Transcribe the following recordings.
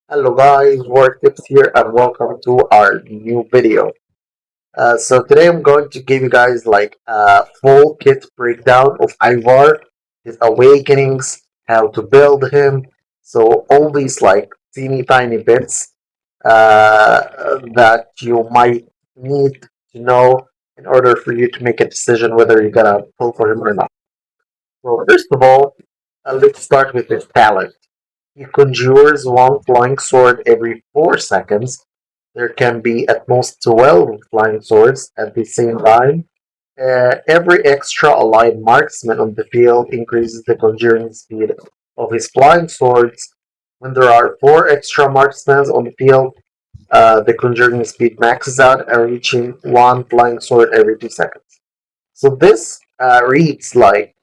Hello guys, War Tips here and welcome to our new video. So today I'm going to give you guys like a full kit breakdown of IVAR, his awakenings, how to build him. So all these like teeny tiny bits that you might need to know in order for you to make a decision whether you're gonna pull for him or not. Well, first of all, let's start with his talent. He conjures one flying sword every 4 seconds. There can be at most 12 flying swords at the same time. Every extra allied marksman on the field increases the conjuring speed of his flying swords. When there are 4 extra marksmen on the field, the conjuring speed maxes out and reaching one flying sword every 2 seconds. So this reads like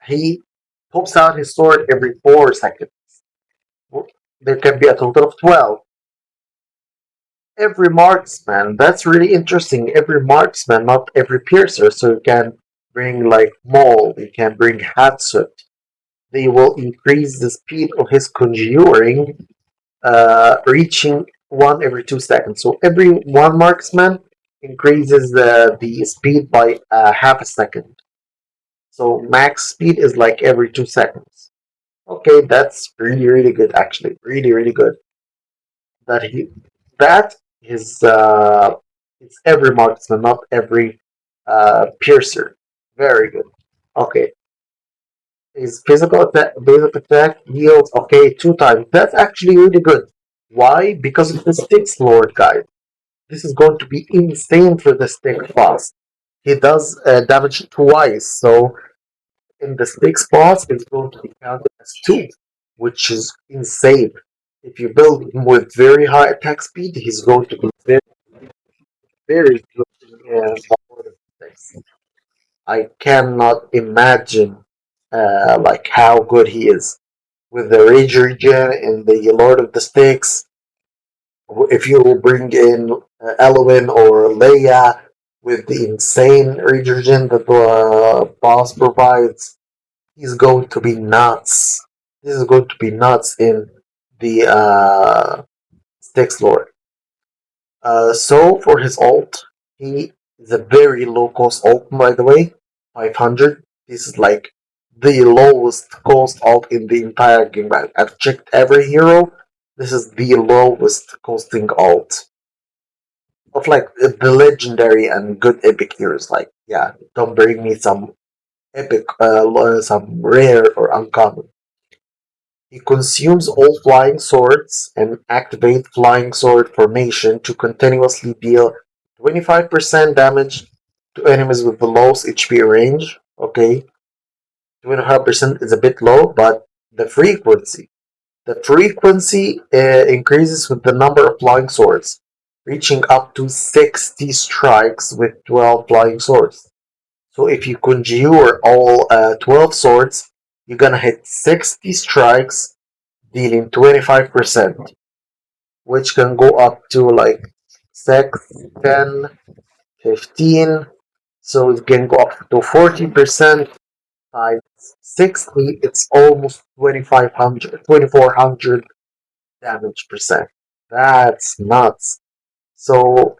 he pops out his sword every 4 seconds. There can be a total of 12. Every marksman, that's really interesting. Every marksman, not every piercer. So you can bring like Maul, you can bring Hatsuit. They will increase the speed of his conjuring, reaching one every 2 seconds. So every one marksman increases the speed by half a second. So max speed is like every 2 seconds. Okay, that's really, really good actually. Really, really good. That he that is it's every marksman, not every piercer. Very good. Okay. His physical attack basic attack yields okay 2 times. That's actually really good. Why? Because of the sticks lord guy. This is going to be insane for the stick boss. He does damage twice, so in the sticks boss it's going to be counted as two, which is insane. If you build him with very high attack speed, he's going to be very good in Lord of the Sticks. I cannot imagine like how good he is with the Rage Regen in the Lord of the Sticks. If you bring in Elwyn or Leia with the insane Rage Regen that the boss provides, he's going to be nuts. This is going to be nuts in the Sticks Lord. So for his ult, he is a very low cost ult, by the way, 500. This is like the lowest cost ult in the entire game. I've checked every hero. This is the lowest costing ult of like the legendary and good epic heroes. Like, yeah, don't bring me some epic, some rare or uncommon. He consumes all flying swords and activate flying sword formation to continuously deal 25% damage to enemies with the lowest HP range. Okay, 25% is a bit low, but the frequency increases with the number of flying swords, reaching up to 60 strikes with 12 flying swords. So if you conjure all 12 swords, you're gonna hit 60 strikes dealing 25%, which can go up to like 6, 10, 15. So it can go up to 40% times 60. It's almost 2500, 2400 damage percent. That's nuts. So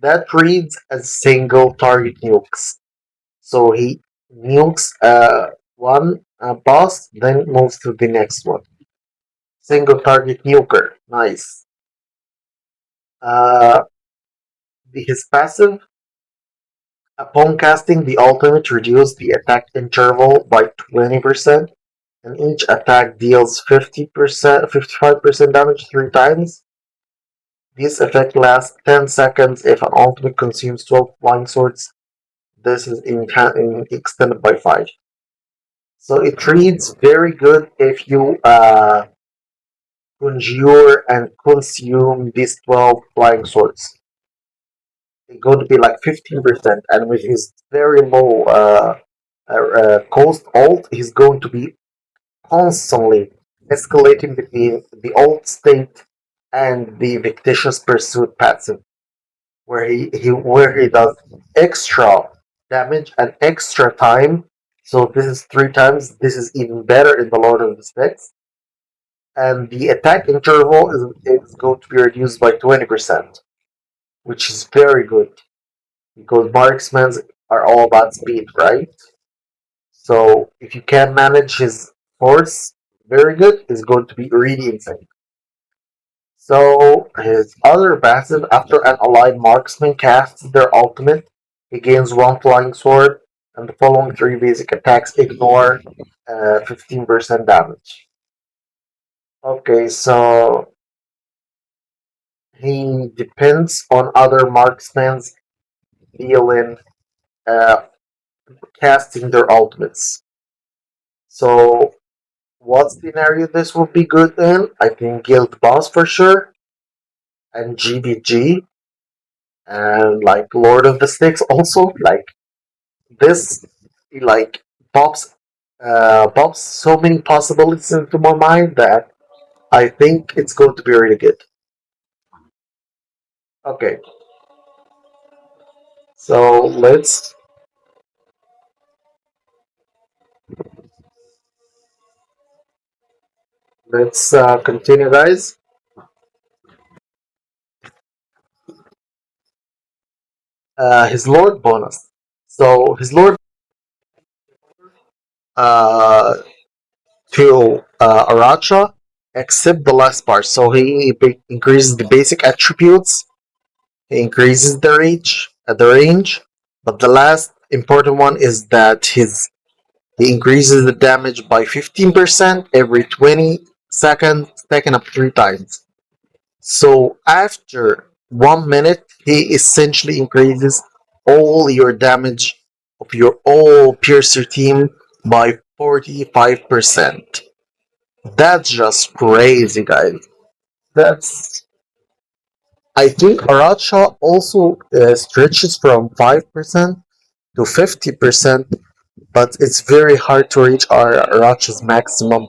that reads as single target nukes. So he nukes one boss, then moves to the next one. Single target nuker. Nice. Uh, his passive, upon casting the ultimate, reduces the attack interval by 20%, and each attack deals 50%, 55% damage 3 times. This effect lasts 10 seconds if an ultimate consumes 12 flying swords. This is extended by 5. So it reads very good if you conjure and consume these 12 flying swords. Going to be like 15%, and with his very low cost ult, he's going to be constantly escalating between the ult state and the Fictitious Pursuit passive, where he does extra damage and extra time. So this is 3 times. This is even better in the Lord of the Sticks. and the attack interval is going to be reduced by 20%, which is very good because marksmen are all about speed, right? So if you can manage his force very good, it's going to be really insane. So his other passive, after an allied marksman casts their ultimate, he gains one flying sword, and the following three basic attacks ignore 15% damage. Okay, so he depends on other marksmen's dealing, uh, casting their ultimates. So what scenario this would be good in? I think Guild Boss for sure, and GBG, and like Lord of the Sticks also. Like this, like pops, pops so many possibilities into my mind that I think it's going to be really good. Okay, so let's continue, guys. His Lord bonus. So his Lord uh, to Aracha, except the last part. So increases the basic attributes. He increases the range, but the last important one is that his he increases the damage by 15% every 20 seconds, taken up three times. So after 1 minute, he essentially increases all your damage of your all piercer team by 45%. That's just crazy, guys. That's I think Aracha also stretches from 5% to 50%, but it's very hard to reach our Aracha's maximum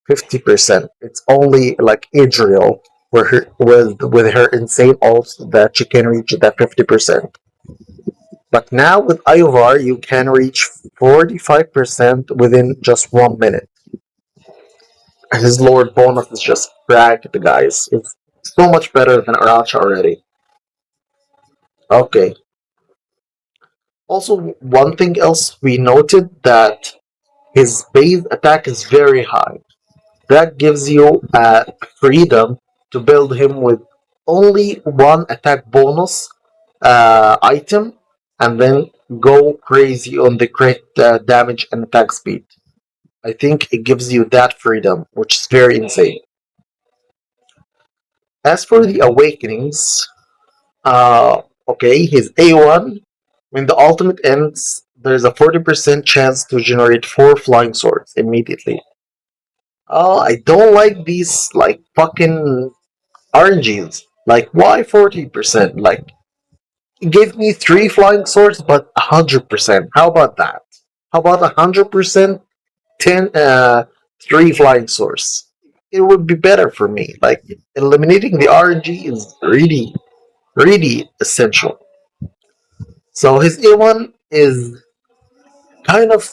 50%. It's only like Adriel with her insane ults that she can reach that 50%. But now with IOVAR, you can reach 45% within just 1 minute. His Lord bonus is just cracked, guys. It's so much better than Aracha already. Okay. Also, one thing else we noted that his base attack is very high. That gives you freedom to build him with only one attack bonus item and then go crazy on the crit damage and attack speed. I think it gives you that freedom, which is very insane. As for the awakenings, okay, his A1, when the ultimate ends, there's a 40% chance to generate 4 flying swords immediately. Oh, I don't like these, like, fucking RNGs. Like, why 40%? Like, give me 3 flying swords, but 100%. How about that? How about 100%, 10, 3 flying swords? It would be better for me. Like, eliminating the RNG is really, really essential. So his A1 is kind of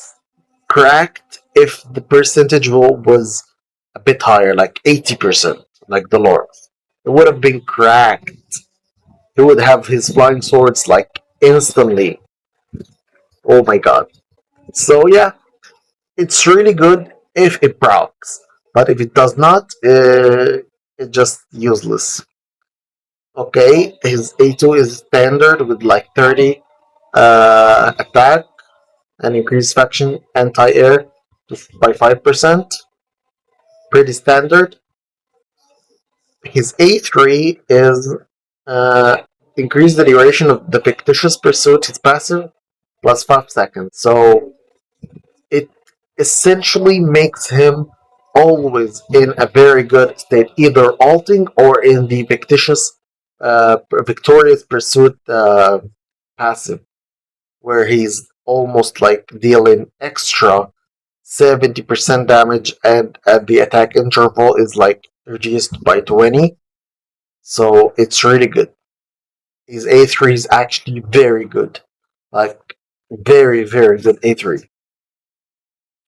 cracked if the percentage was a bit higher, like 80%, like the Lord. It would have been cracked. He would have his flying swords like instantly. Oh my god. So yeah, it's really good if it procs, but if it does not, it's just useless. Okay, his A2 is standard with like 30 attack and increased faction anti-air by 5%. Pretty standard. His A3 is uh, increase the duration of the fictitious pursuit, his passive, plus 5 seconds. So it essentially makes him always in a very good state, either alting or in the fictitious, victorious pursuit passive, where he's almost like dealing extra 70% damage, and the attack interval is like reduced by 20. So it's really good. His A3 is actually very good. Like, very, very good A3.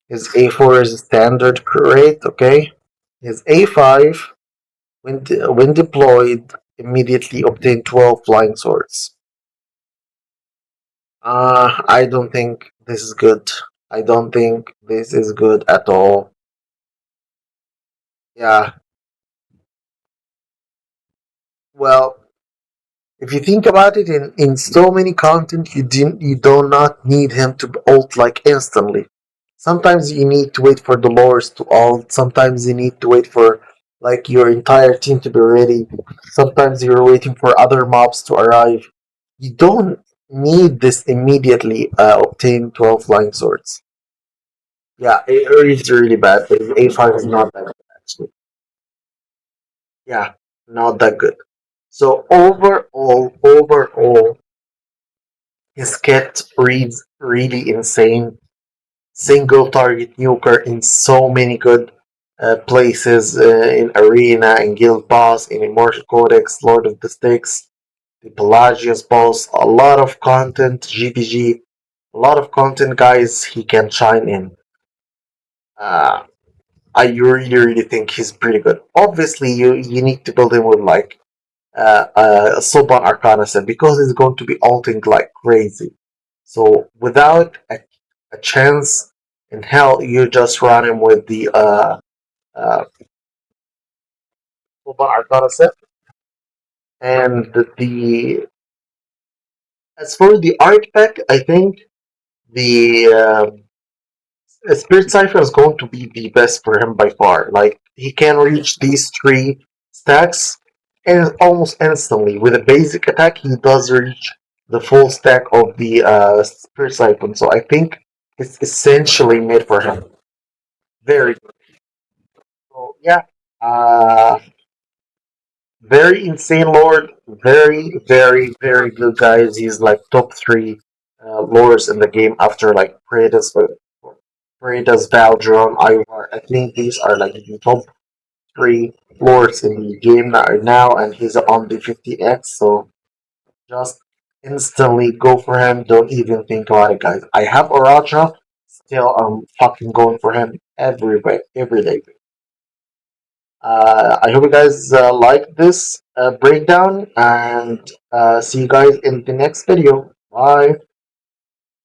His A4 is standard rate, okay? His A5, when deployed, immediately obtain 12 flying swords. I don't think this is good. I don't think this is good at all. Yeah, well, if you think about it, in so many content, you do not need him to ult like instantly. Sometimes you need to wait for the lores to ult. Sometimes you need to wait for like your entire team to be ready. Sometimes you're waiting for other mobs to arrive. You don't need this immediately. Obtain 12 flying swords. Yeah, it is really bad. A5 is not that good actually. Yeah, not that good. So overall, his kit reads really insane. Single target nuker in so many good places in Arena, in Guild Boss, in Immortal Codex, Lord of the Sticks, the Pelagius boss, a lot of content, GPG, a lot of content, guys, he can shine in. Uh, I really think he's pretty good. Obviously, you need to build him with like a Soban Arcana set because he's going to be ulting like crazy. So without a chance in hell, you just run him with the Soban Arcana set. And as for the art pack, I think the Spirit Cipher is going to be the best for him by far. Like he can reach these three stacks and almost instantly. With a basic attack, he does reach the full stack of the Spirit Siphon. So I think it's essentially made for him. Very good. So yeah, uh, very insane lord. Very good guys. He's like top three lords in the game after like Preda's Valdron, IOVAR. I think these are like the top three lords in the game right now, and he's on the 50x, so just instantly go for him. Don't even think about it, guys. I have Oracha, still I'm fucking going for him every day. I hope you guys like this breakdown, and see you guys in the next video. Bye.